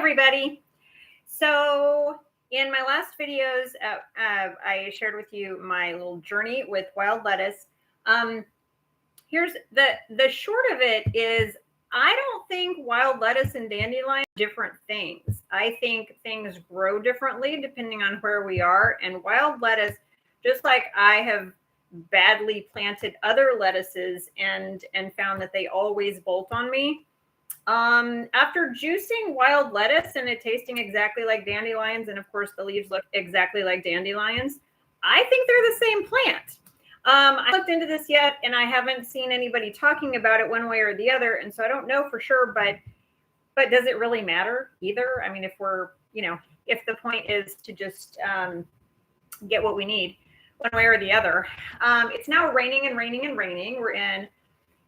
everybody. So in my last videos, I shared with you my little journey with wild lettuce. Here's the short of it is I don't think wild lettuce and dandelion are different things. I think things grow differently depending on where we are. And wild lettuce, just like I have badly planted other lettuces and found that they always bolt on me. After juicing wild lettuce and it tasting exactly like dandelions, and of course the leaves look exactly like dandelions, I think they're the same plant. I looked into this yet, and I haven't seen anybody talking about it one way or the other, and so I don't know for sure. But does it really matter either? I mean, if we're, if the point is to just get what we need one way or the other. It's now raining and raining and raining. We're in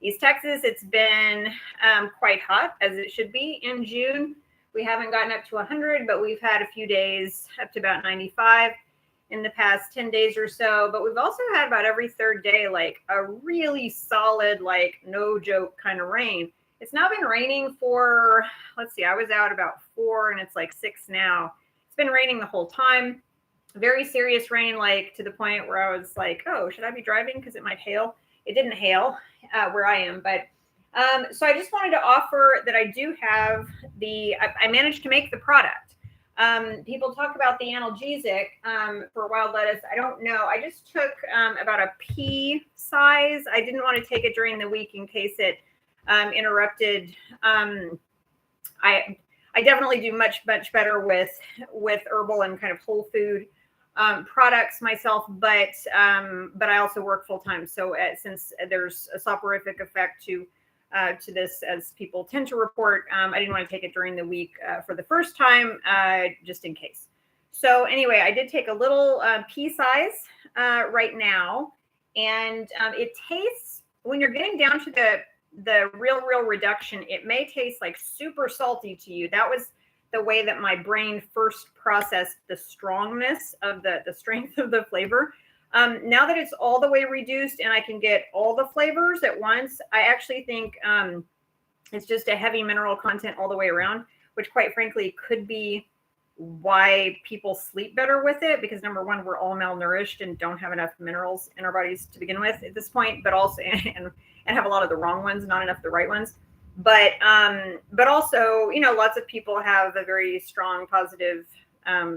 East Texas. It's been quite hot, as it should be in June. We haven't gotten up to 100, but we've had a few days up to about 95 in the past 10 days or so. But we've also had about every third day, like a really solid, like no joke kind of rain. It's now been raining for, let's see, I was out about 4 and it's like 6 now. It's been raining the whole time. Very serious rain, like to the point where I was like, oh, should I be driving? Because it might hail. It didn't hail where I am, but so I just wanted to offer that I do have I managed to make the product. People talk about the analgesic for wild lettuce. I don't know. I just took about a pea size. I didn't want to take it during the week in case it interrupted. I definitely do much better with herbal and kind of whole food products myself, but I also work full time. So since there's a soporific effect to this, as people tend to report, I didn't want to take it during the week for the first time, just in case. So anyway, I did take a little pea size right now, and it tastes, when you're getting down to the real reduction, it may taste like super salty to you. That was the way that my brain first processed the strongness of the strength of the flavor. Now that it's all the way reduced and I can get all the flavors at once, I actually think it's just a heavy mineral content all the way around, which quite frankly could be why people sleep better with it, because number one, we're all malnourished and don't have enough minerals in our bodies to begin with at this point, but also and have a lot of the wrong ones, not enough of the right ones. But also, lots of people have a very strong positive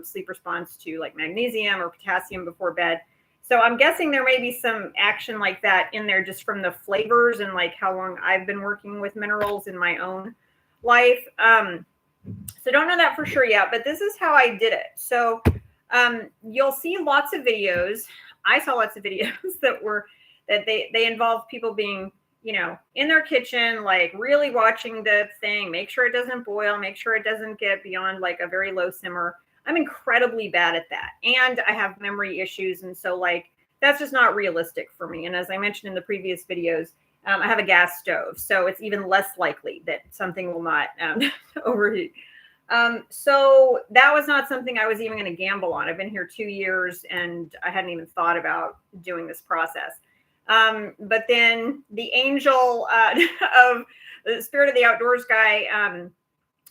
sleep response to like magnesium or potassium before bed. So I'm guessing there may be some action like that in there just from the flavors and like how long I've been working with minerals in my own life. So don't know that for sure yet, but this is how I did it. So you'll see lots of videos. I saw lots of videos that they involve people being, in their kitchen, like really watching the thing, make sure it doesn't boil, make sure it doesn't get beyond like a very low simmer. I'm incredibly bad at that. And I have memory issues. And so like, that's just not realistic for me. And as I mentioned in the previous videos, I have a gas stove, so it's even less likely that something will not overheat. So that was not something I was even going to gamble on. I've been here 2 years and I hadn't even thought about doing this process. But then the angel of the spirit of the outdoors guy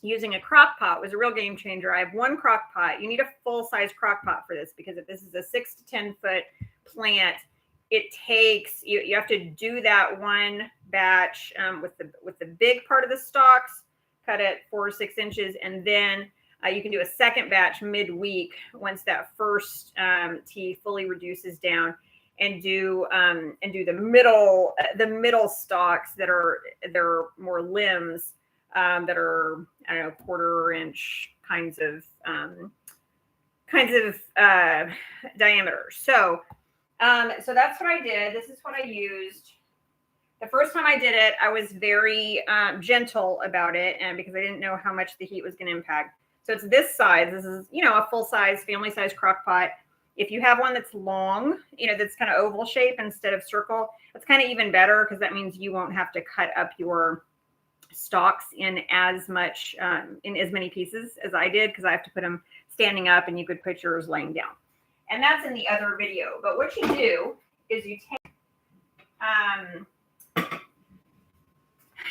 using a crock pot was a real game changer. I have one crock pot. You need a full-size crock pot for this, because if this is a 6 to 10 foot plant, it takes, you have to do that one batch with the big part of the stalks, cut it 4 or 6 inches, and then you can do a second batch midweek once that first tea fully reduces down, and do the middle stalks they're more limbs that are, I don't know, quarter inch kinds of diameter. So that's what I did. This is what I used. The first time I did it, I was very gentle about it, and because I didn't know how much the heat was going to impact. So it's this size. This is, a full-size, family-size crock pot. If you have one that's long, that's kind of oval shape instead of circle, that's kind of even better, because that means you won't have to cut up your stalks in as much, in as many pieces as I did, because I have to put them standing up, and you could put yours laying down. And that's in the other video. But what you do is you take,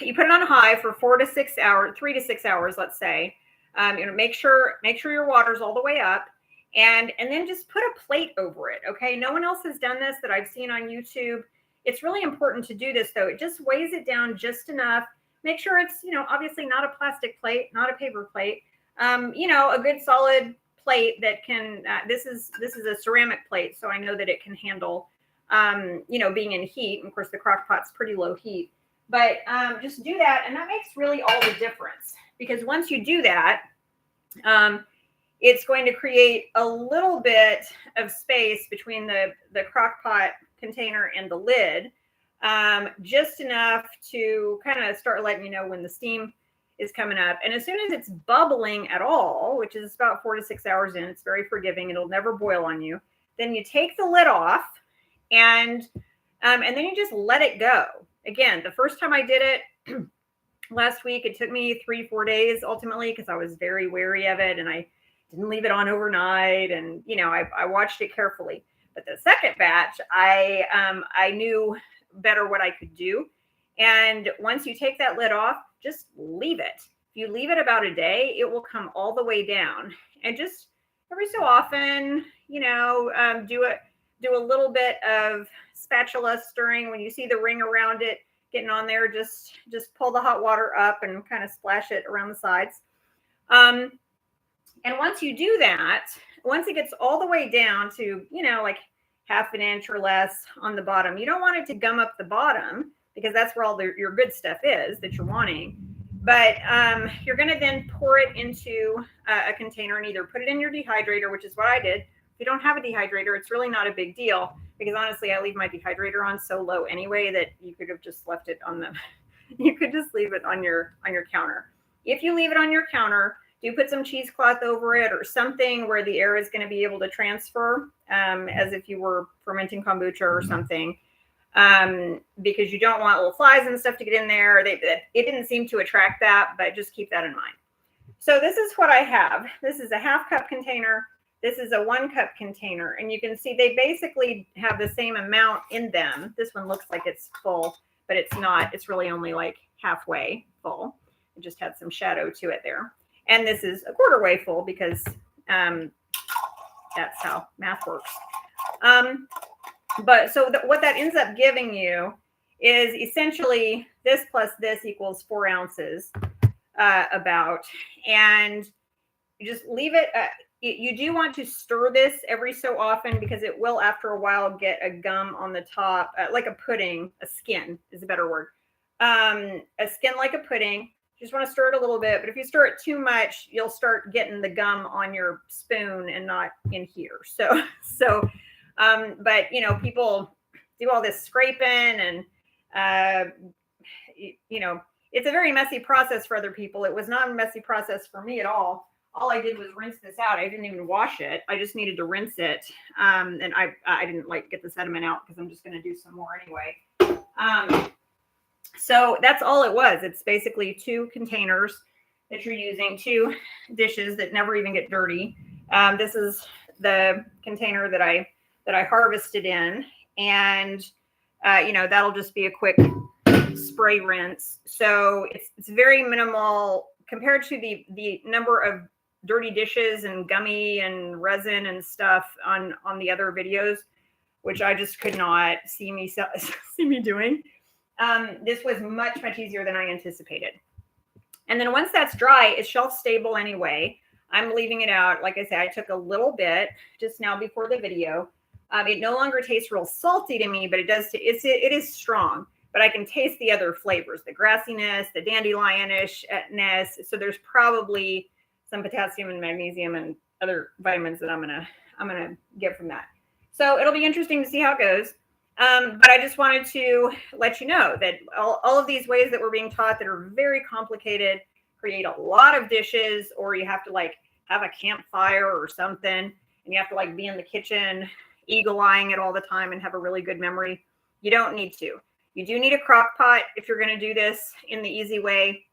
you put it on high for 4 to 6 hours, 3 to 6 hours, let's say. Make sure your water's all the way up, and then just put a plate over it. Okay, no one else has done this that I've seen on YouTube. It's really important to do this though. It just weighs it down just enough. Make sure it's, obviously not a plastic plate, not a paper plate. A good solid plate that can. This is a ceramic plate, so I know that it can handle, being in heat. And of course, the Crockpot's pretty low heat. But just do that, and that makes really all the difference. Because once you do that, it's going to create a little bit of space between the Crockpot container and the lid, just enough to kind of start letting you know when the steam is coming up. And as soon as it's bubbling at all, which is about 4 to 6 hours in, it's very forgiving. It'll never boil on you. Then you take the lid off, and then you just let it go. Again, the first time I did it last week, it took me 3-4 days ultimately, because I was very wary of it and I didn't leave it on overnight, and I watched it carefully. But the second batch, I knew better what I could do. And once you take that lid off, just leave it. If you leave it about a day, it will come all the way down. And just every so often, do a little bit of spatula stirring. When you see the ring around it getting on there, just pull the hot water up and kind of splash it around the sides. And once you do that, once it gets all the way down to, like half an inch or less on the bottom, you don't want it to gum up the bottom, because that's where all your good stuff is that you're wanting. But you're going to then pour it into a container and either put it in your dehydrator, which is what I did. If you don't have a dehydrator, it's really not a big deal, because honestly, I leave my dehydrator on so low anyway that you could have just left it on you could just leave it on your counter. If you leave it on your counter, do put some cheesecloth over it or something where the air is going to be able to transfer, as if you were fermenting kombucha or something, because you don't want little flies and stuff to get in there. It didn't seem to attract that, but just keep that in mind. So this is what I have. This is a 1/2 cup container. This is a 1 cup container, and you can see they basically have the same amount in them. This one looks like it's full, but it's not. It's really only like halfway full. It just had some shadow to it there. And this is a 1/4 way full, because that's how math works. But so what that ends up giving you is essentially this plus this equals 4 ounces about. And you just leave it. You do want to stir this every so often, because it will, after a while, get a gum on the top, like a pudding. A skin is a better word. A skin like a pudding. You just want to stir it a little bit, but if you stir it too much, you'll start getting the gum on your spoon and not in here. But people do all this scraping, and it's a very messy process for other people. It was not a messy process for me at all. All I did was rinse this out. I didn't even wash it. I just needed to rinse it. And I didn't get the sediment out, because I'm just going to do some more anyway. So that's all it was. It's basically 2 containers that you're using, 2 dishes that never even get dirty. This is the container that I harvested in, and that'll just be a quick spray rinse. So it's very minimal compared to the number of dirty dishes and gummy and resin and stuff on the other videos, which I just could not see me doing. This was much easier than I anticipated. And then once that's dry, it's shelf stable anyway. I'm leaving it out. Like I said, I took a little bit just now before the video. It no longer tastes real salty to me, but it is strong. But I can taste the other flavors, the grassiness, the dandelionishness. So there's probably some potassium and magnesium and other vitamins that I'm gonna get from that. So it'll be interesting to see how it goes. But I just wanted to let you know that all of these ways that we're being taught that are very complicated create a lot of dishes, or you have to have a campfire or something, and you have to be in the kitchen eagle-eyeing it all the time and have a really good memory. You don't need to. You do need a crock pot if you're going to do this in the easy way.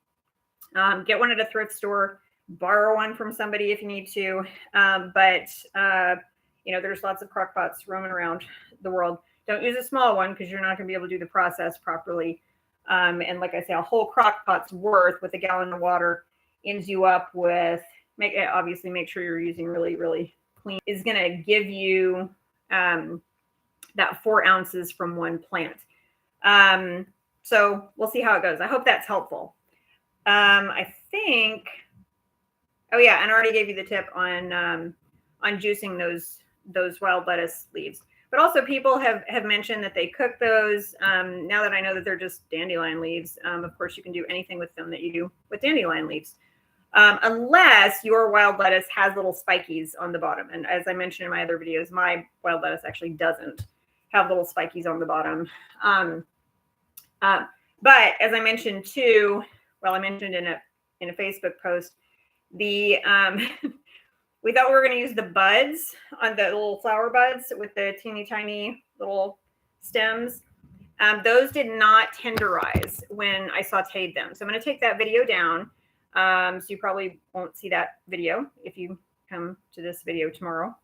Get one at a thrift store, borrow one from somebody if you need to. But there's lots of crock pots roaming around the world. Don't use a small one, because you're not going to be able to do the process properly. And like I say, a whole crock pot's worth with a gallon of water ends you up with obviously make sure you're using really, really clean, is going to give you that 4 ounces from one plant. So we'll see how it goes. I hope that's helpful. I think, oh yeah, and I already gave you the tip on juicing those wild lettuce leaves. But also people have mentioned that they cook those. Now that I know that they're just dandelion leaves, of course you can do anything with them that you do with dandelion leaves. Unless your wild lettuce has little spikies on the bottom. And as I mentioned in my other videos, my wild lettuce actually doesn't have little spikies on the bottom. But as I mentioned too, well, I mentioned in a Facebook post, the we thought we were going to use the buds on the little flower buds with the teeny tiny little stems. Those did not tenderize when I sauteed them. So I'm going to take that video down. So you probably won't see that video if you come to this video tomorrow.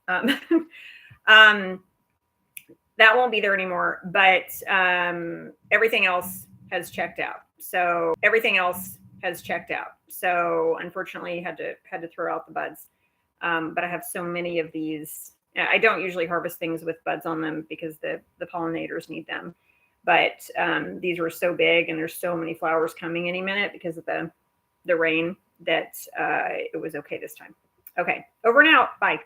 That won't be there anymore, but everything else has checked out. So unfortunately had to throw out the buds. But I have so many of these. I don't usually harvest things with buds on them because the pollinators need them. But these were so big and there's so many flowers coming any minute because of the rain that it was okay this time. Okay, over and out. Bye.